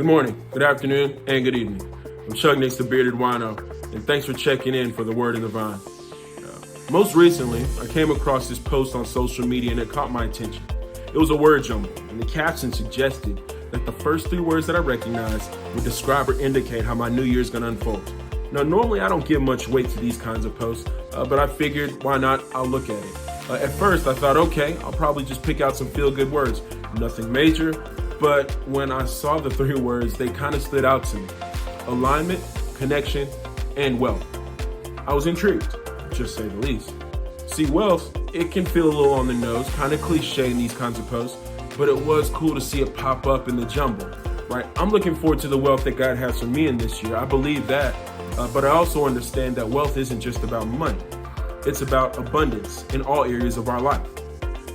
Good morning, good afternoon, and good evening. I'm Chuck Nix, the Bearded Wino, and thanks for checking in for the Word in the Vine. Most recently, I came across this post on social media and it caught my attention. It was a word jumble, and the caption suggested that the first three words that I recognized would describe or indicate how my new year is going to unfold. Now, normally I don't give much weight to these kinds of posts, but I figured, why not? I'll look at it. At first, I thought, okay, I'll probably just pick out some feel-good words. Nothing major, but when I saw the three words, they kind of stood out to me. Alignment, connection, and wealth. I was intrigued, to say the least. See, wealth, it can feel a little on the nose, kind of cliche in these kinds of posts, but it was cool to see it pop up in the jumble, right? I'm looking forward to the wealth that God has for me in this year. I believe that, but I also understand that wealth isn't just about money. It's about abundance in all areas of our life.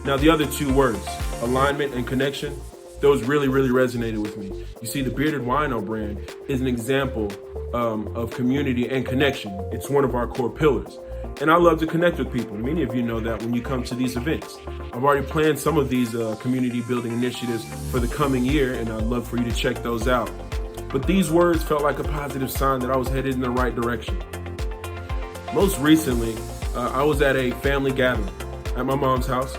Now, the other two words, alignment and connection, those really resonated with me. You see, the Bearded Wino brand is an example of community and connection. It's one of our core pillars. And I love to connect with people. Many of you know that when you come to these events. I've already planned some of these community building initiatives for the coming year, and I'd love for you to check those out. But these words felt like a positive sign that I was headed in the right direction. Most recently, I was at a family gathering at my mom's house.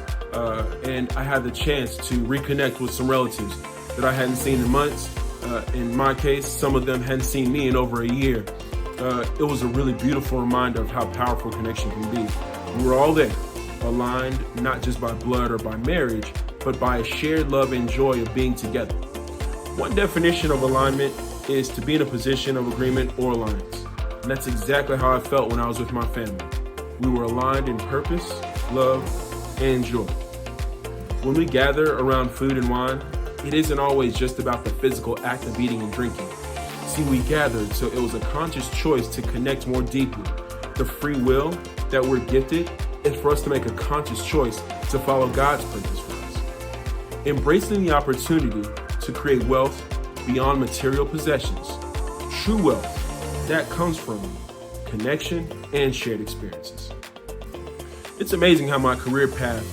And I had the chance to reconnect with some relatives that I hadn't seen in months. In my case, some of them hadn't seen me in over a year. It was a really beautiful reminder of how powerful connection can be. We were all there, aligned not just by blood or by marriage, but by a shared love and joy of being together. One definition of alignment is to be in a position of agreement or alliance. And that's exactly how I felt when I was with my family. We were aligned in purpose, love, and joy. When we gather around food and wine, it isn't always just about the physical act of eating and drinking. See, we gathered so it was a conscious choice to connect more deeply. The free will that we're gifted is for us to make a conscious choice to follow God's purpose for us. Embracing the opportunity to create wealth beyond material possessions. True wealth, that comes from connection and shared experiences. It's amazing how my career path,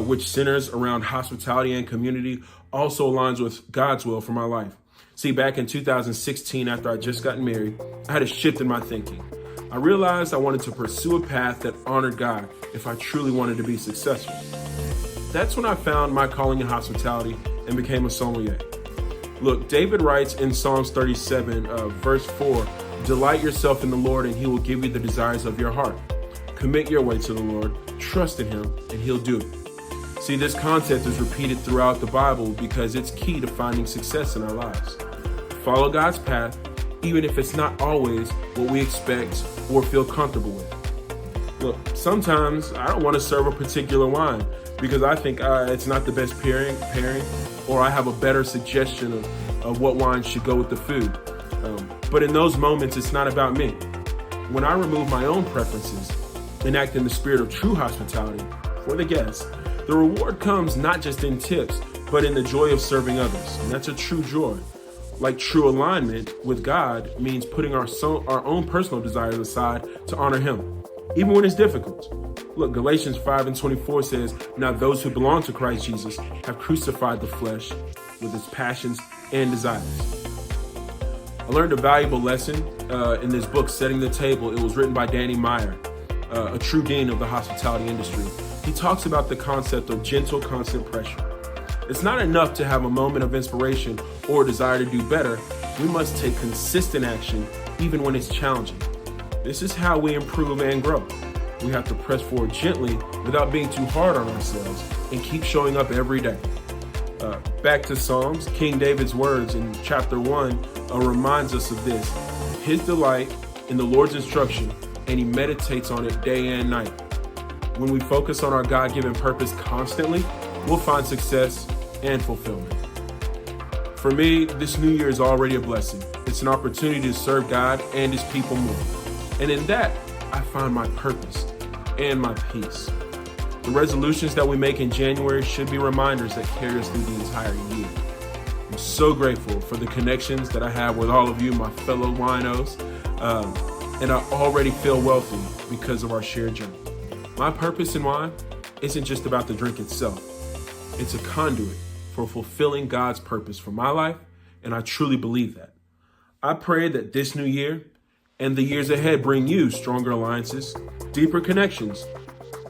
which centers around hospitality and community, also aligns with God's will for my life. See, back in 2016, after I just gotten married, I had a shift in my thinking. I realized I wanted to pursue a path that honored God if I truly wanted to be successful. That's when I found my calling in hospitality and became a sommelier. Look, David writes in Psalms 37, verse 4, "Delight yourself in the Lord and he will give you the desires of your heart. Commit your way to the Lord, trust in him, and he'll do it." See, this concept is repeated throughout the Bible because it's key to finding success in our lives. Follow God's path, even if it's not always what we expect or feel comfortable with. Look, sometimes I don't want to serve a particular wine because I think it's not the best pairing, or I have a better suggestion of what wine should go with the food. But in those moments, it's not about me. When I remove my own preferences and act in the spirit of true hospitality for the guests, the reward comes not just in tips, but in the joy of serving others. And that's a true joy. Like true alignment with God means putting our own personal desires aside to honor him, even when it's difficult. Look, Galatians 5:24 says, "Now those who belong to Christ Jesus have crucified the flesh with its passions and desires." I learned a valuable lesson in this book, Setting the Table. It was written by Danny Meyer, a true dean of the hospitality industry. He talks about the concept of gentle, constant pressure. It's not enough to have a moment of inspiration or a desire to do better. We must take consistent action even when it's challenging. This is how we improve and grow. We have to press forward gently without being too hard on ourselves and keep showing up every day. Back to Psalms, King David's words in chapter 1 reminds us of this. His delight in the Lord's instruction, and he meditates on it day and night. When we focus on our God-given purpose constantly, we'll find success and fulfillment. For me, this new year is already a blessing. It's an opportunity to serve God and his people more. And in that, I find my purpose and my peace. The resolutions that we make in January should be reminders that carry us through the entire year. I'm so grateful for the connections that I have with all of you, my fellow winos, and I already feel wealthy because of our shared journey. My purpose in wine isn't just about the drink itself. It's a conduit for fulfilling God's purpose for my life and I truly believe that. I pray that this new year and the years ahead bring you stronger alliances, deeper connections,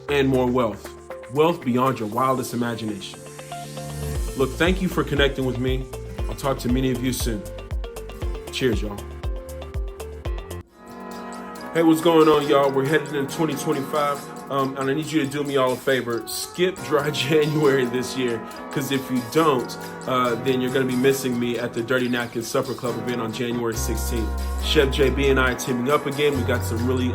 and more wealth. Wealth beyond your wildest imagination. Look, thank you for connecting with me. I'll talk to many of you soon. Cheers, y'all. Hey, what's going on, y'all? We're headed into 2025. And I need you to do me all a favor. Skip dry January this year, because if you don't, then you're going to be missing me at the Dirty Napkin Supper Club event on January 16th. Chef JB and I are teaming up again. We got some really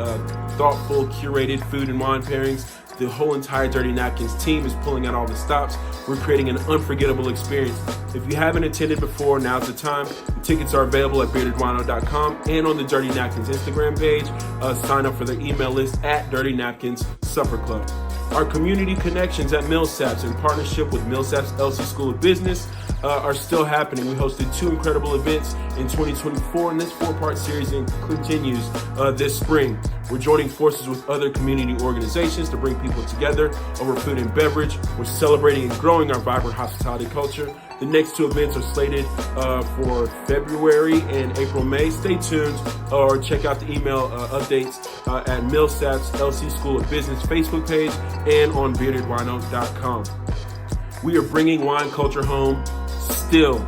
thoughtful, curated food and wine pairings. The whole entire Dirty Napkins team is pulling out all the stops. We're creating an unforgettable experience. If you haven't attended before, now's the time. The tickets are available at beardedwino.com and on the Dirty Napkins Instagram page. Sign up for their email list at Dirty Napkins Supper Club. Our community connections at Millsaps in partnership with Millsaps LC School of Business are still happening. We hosted 2 incredible events in 2024, and this 4-part series continues this spring. We're joining forces with other community organizations to bring people together over food and beverage. We're celebrating and growing our vibrant hospitality culture. The next 2 events are slated for February and April-May. Stay tuned or check out the email updates at Millsaps LC School of Business Facebook page and on beardedwino.com. We are bringing wine culture home. Still,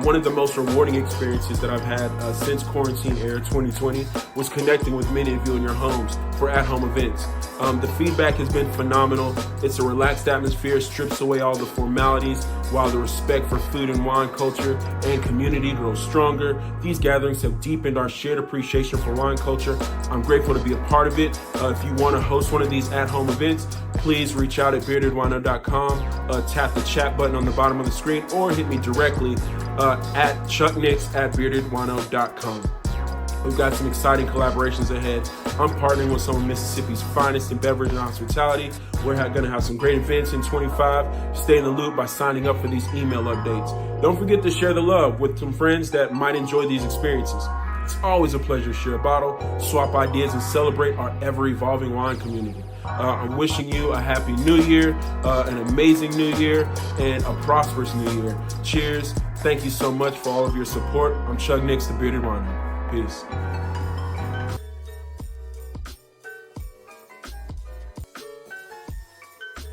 one of the most rewarding experiences that I've had since quarantine era 2020 was connecting with many of you in your homes for at-home events. The feedback has been phenomenal. It's a relaxed atmosphere, strips away all the formalities, while the respect for food and wine culture and community grows stronger. These gatherings have deepened our shared appreciation for wine culture. I'm grateful to be a part of it. If you want to host one of these at-home events, please reach out at beardedwino.com, tap the chat button on the bottom of the screen, or hit me directly at chucknicks@beardedwino.com. We've got some exciting collaborations ahead. I'm partnering with some of Mississippi's finest in beverage and hospitality. We're going to have some great events in 25. Stay in the loop by signing up for these email updates. Don't forget to share the love with some friends that might enjoy these experiences. It's always a pleasure to share a bottle, swap ideas, and celebrate our ever-evolving wine community. I'm wishing you a happy new year, an amazing new year, and a prosperous new year. Cheers. Thank you so much for all of your support. I'm Chuck Nicks, the Bearded Wino. Peace.